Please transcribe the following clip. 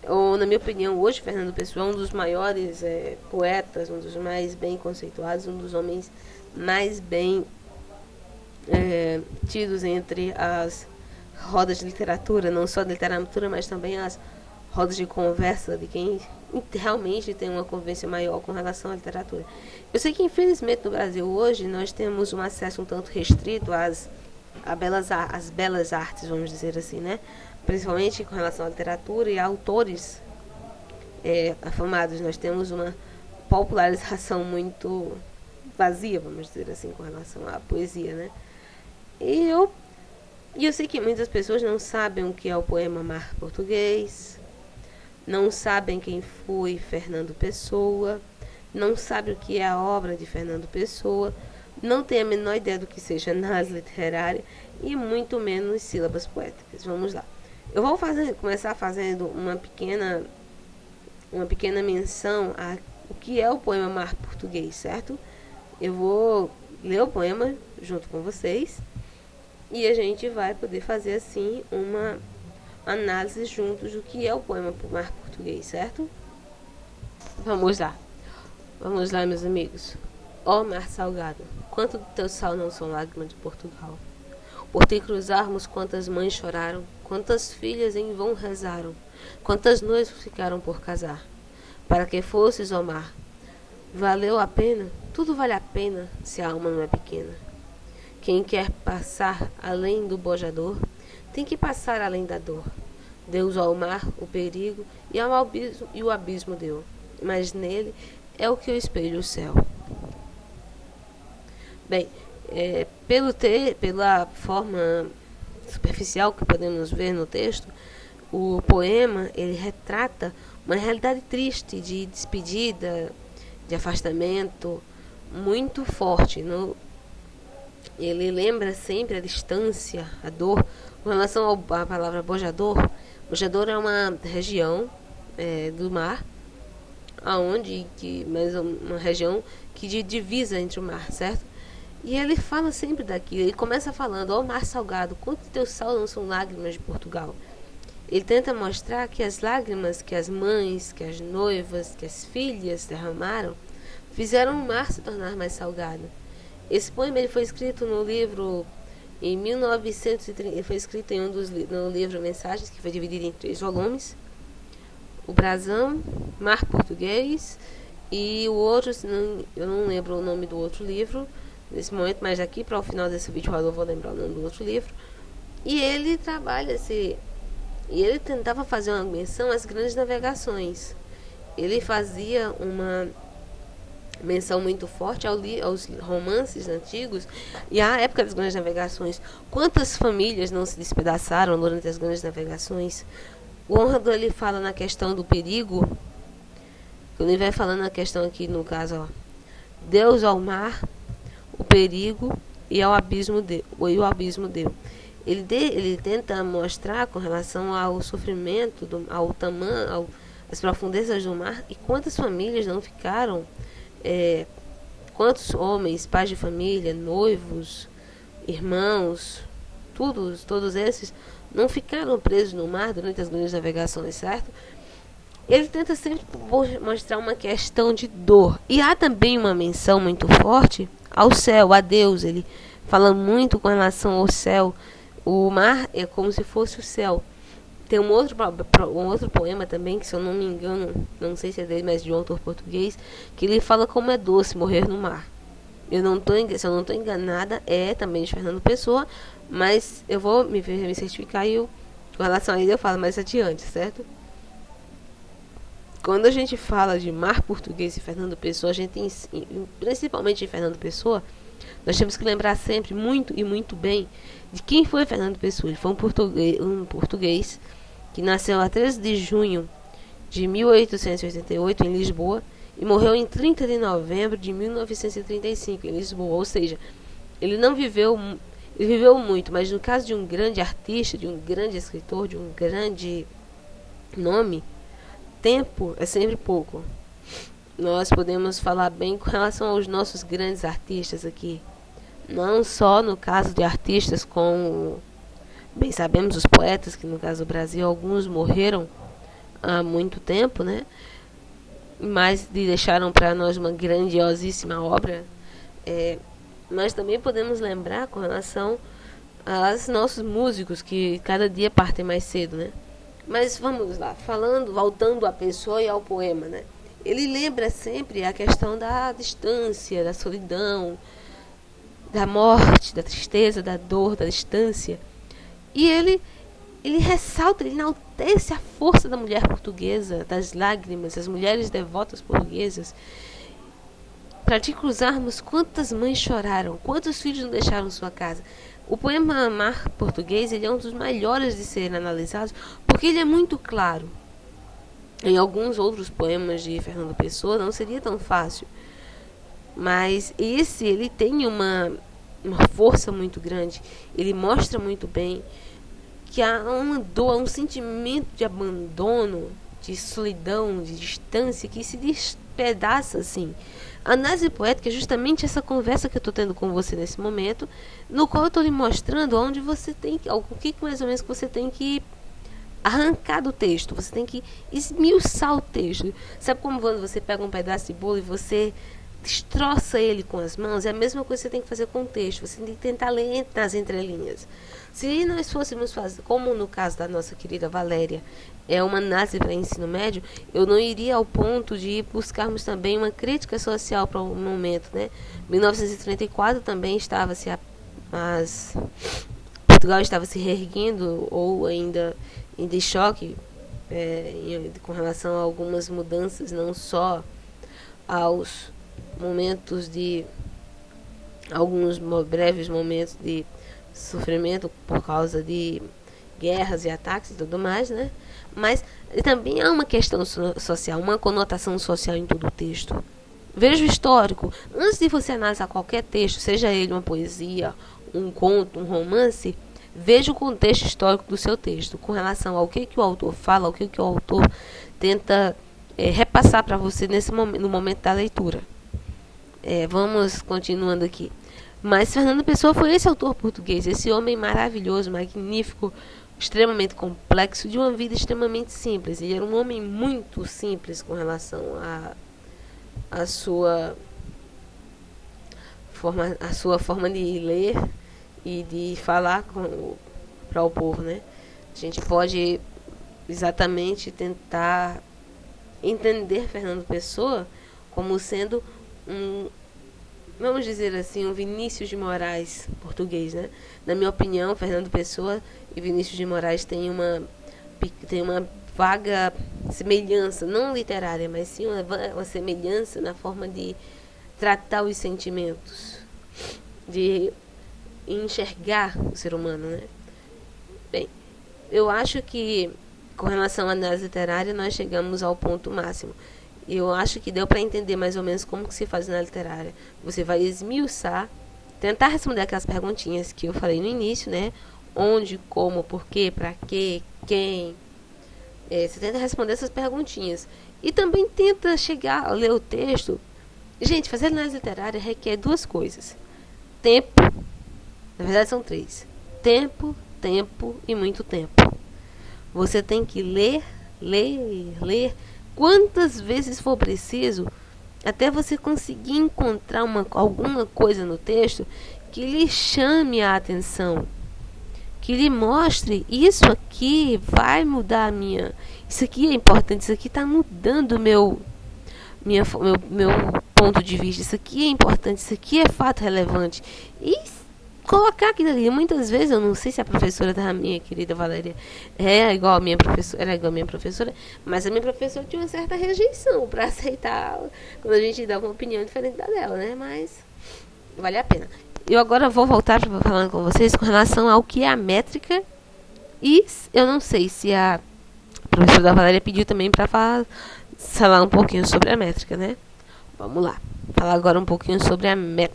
ou na minha opinião, hoje Fernando Pessoa é um dos maiores poetas, um dos mais bem conceituados, um dos homens mais bem tidos entre as rodas de literatura, não só de literatura, mas também as rodas de conversa de quem realmente tem uma convivência maior com relação à literatura. Eu sei que infelizmente no Brasil hoje nós temos um acesso um tanto restrito às belas artes, vamos dizer assim, né? Principalmente com relação à literatura e a autores afamados. Nós temos uma popularização muito vazia, vamos dizer assim, com relação à poesia, né? E eu sei que muitas pessoas não sabem o que é o poema Mar Português, não sabem quem foi Fernando Pessoa, não sabem o que é a obra de Fernando Pessoa, não tem a menor ideia do que seja análise literária e muito menos sílabas poéticas. Vamos lá. Eu vou começar fazendo uma pequena menção a o que é o poema Mar Português, certo? Eu vou ler o poema junto com vocês e a gente vai poder fazer assim uma análise juntos do que é o poema Mar Português, certo? Vamos lá. Vamos lá, meus amigos. Ó mar salgado, quanto do teu sal não são lágrimas de Portugal. Por te cruzarmos, quantas mães choraram, quantas filhas em vão rezaram, quantas noivas ficaram por casar. Para que fosses, ó mar, valeu a pena? Tudo vale a pena se a alma não é pequena. Quem quer passar além do bojador, tem que passar além da dor. Deus ao mar o perigo e o abismo deu, mas nele é o que eu espelho o céu. Bem, pela forma superficial que podemos ver no texto, o poema ele retrata uma realidade triste de despedida, de afastamento, muito forte. Ele lembra sempre a distância, a dor. Com relação à palavra bojador, bojador é uma região do mar, mas uma região que divisa entre o mar, certo? E ele fala sempre daquilo. Ele começa falando: ó mar salgado, quanto teu sal não são lágrimas de Portugal. Ele tenta mostrar que as lágrimas que as mães, que as noivas, que as filhas derramaram fizeram o mar se tornar mais salgado. Esse poema ele foi escrito no livro em 1930. Ele foi escrito no livro Mensagens, que foi dividido em 3 volumes: O Brasão, Mar Português e o outro, eu não lembro o nome do outro livro nesse momento, mas aqui para o final desse vídeo eu vou lembrar o nome do outro livro. E ele e ele tentava fazer uma menção às grandes navegações. Ele fazia uma menção muito forte aos romances antigos e à época das grandes navegações. Quantas famílias não se despedaçaram durante as grandes navegações? O Honrador ele fala na questão do perigo, quando ele vai falando na questão aqui no caso, ó, Deus ao mar, o perigo e o abismo deu. Ele tenta mostrar com relação ao sofrimento, ao tamanho, às profundezas do mar, e quantas famílias não ficaram, quantos homens, pais de família, noivos, irmãos, todos esses não ficaram presos no mar durante as grandes navegações, certo? Ele tenta sempre mostrar uma questão de dor. E há também uma menção muito forte ao céu, a Deus. Ele fala muito com relação ao céu. O mar é como se fosse o céu. Tem um outro poema também, que se eu não me engano, não sei se é dele, mas de um autor português, que ele fala como é doce morrer no mar. Se eu não estou enganada, é também de Fernando Pessoa, mas eu vou me certificar e com relação a ele eu falo mais adiante, certo? Quando a gente fala de Mar Português e Fernando Pessoa, a gente principalmente de Fernando Pessoa, nós temos que lembrar sempre muito e muito bem de quem foi Fernando Pessoa. Ele foi um português que nasceu a 13 de junho de 1888 em Lisboa e morreu em 30 de novembro de 1935 em Lisboa. Ou seja, ele viveu muito, mas no caso de um grande artista, de um grande escritor, de um grande nome, tempo é sempre pouco. Nós podemos falar bem com relação aos nossos grandes artistas aqui. Não só no caso de artistas como, bem sabemos, os poetas, que no caso do Brasil, alguns morreram há muito tempo, né? Mas deixaram para nós uma grandiosíssima obra. Nós também podemos lembrar com relação aos nossos músicos que cada dia partem mais cedo, né? Mas vamos lá, voltando à pessoa e ao poema, né? Ele lembra sempre a questão da distância, da solidão, da morte, da tristeza, da dor, da distância. E ele ressalta, ele enaltece a força da mulher portuguesa, das lágrimas, das mulheres devotas portuguesas. Para te cruzarmos, quantas mães choraram, quantos filhos não deixaram sua casa. O poema Mar Português, ele é um dos melhores de serem analisados, porque ele é muito claro. Em alguns outros poemas de Fernando Pessoa não seria tão fácil. Mas esse, ele tem uma força muito grande. Ele mostra muito bem que há uma dor, um sentimento de abandono, de solidão, de distância, que se despedaça assim. A análise poética é justamente essa conversa que eu estou tendo com você nesse momento, no qual eu estou lhe mostrando onde você tem que, o que mais ou menos que você tem que arrancar do texto, você tem que esmiuçar o texto. Sabe como quando você pega um pedaço de bolo e você destroça ele com as mãos? É a mesma coisa que você tem que fazer com o texto. Você tem que tentar ler nas entrelinhas. Se nós fôssemos fazer, como no caso da nossa querida Valéria, é uma análise para ensino médio, eu não iria ao ponto de buscarmos também uma crítica social para o momento, né? 1934 também Portugal estava se reerguendo, ou ainda em choque com relação a algumas mudanças, não só aos momentos de alguns breves momentos de sofrimento por causa de guerras e ataques e tudo mais, né? Mas também há uma questão social, uma conotação social em todo o texto. Veja o histórico. Antes de você analisar qualquer texto, seja ele uma poesia, um conto, um romance, veja o contexto histórico do seu texto, com relação ao que o autor fala, ao que o autor tenta repassar para você no momento da leitura. Vamos continuando aqui. Mas Fernando Pessoa foi esse autor português, esse homem maravilhoso, magnífico, extremamente complexo, de uma vida extremamente simples. Ele era um homem muito simples com relação à sua forma de ler e de falar para o povo, né? A gente pode exatamente tentar entender Fernando Pessoa como sendo vamos dizer assim, um Vinícius de Moraes português, né? Na minha opinião, Fernando Pessoa e Vinícius de Moraes têm uma vaga semelhança, não literária, mas sim uma semelhança na forma de tratar os sentimentos, de enxergar o ser humano, né? Bem, eu acho que com relação à análise literária nós chegamos ao ponto máximo. Eu acho que deu para entender mais ou menos como que se faz na literária. Você vai esmiuçar, tentar responder aquelas perguntinhas que eu falei no início, né? Onde, como, por quê, para quê, quem. Você tenta responder essas perguntinhas. E também tenta chegar a ler o texto. Gente, fazer análise literária requer duas coisas. Tempo. Na verdade são três. Tempo e muito tempo. Você tem que ler quantas vezes for preciso, até você conseguir encontrar alguma coisa no texto que lhe chame a atenção, que lhe mostre: isso aqui vai mudar isso aqui é importante, isso aqui está mudando meu ponto de vista, isso aqui é importante, isso aqui é fato relevante. E colocar aquilo ali. Muitas vezes, eu não sei se a professora da minha querida Valéria era igual a minha professora, mas a minha professora tinha uma certa rejeição para aceitar quando a gente dava uma opinião diferente da dela, né? Mas vale a pena. Eu agora vou voltar falando com vocês com relação ao que é a métrica, e eu não sei se a professora da Valéria pediu também para falar um pouquinho sobre a métrica, né? Vamos lá. Falar agora um pouquinho sobre a métrica.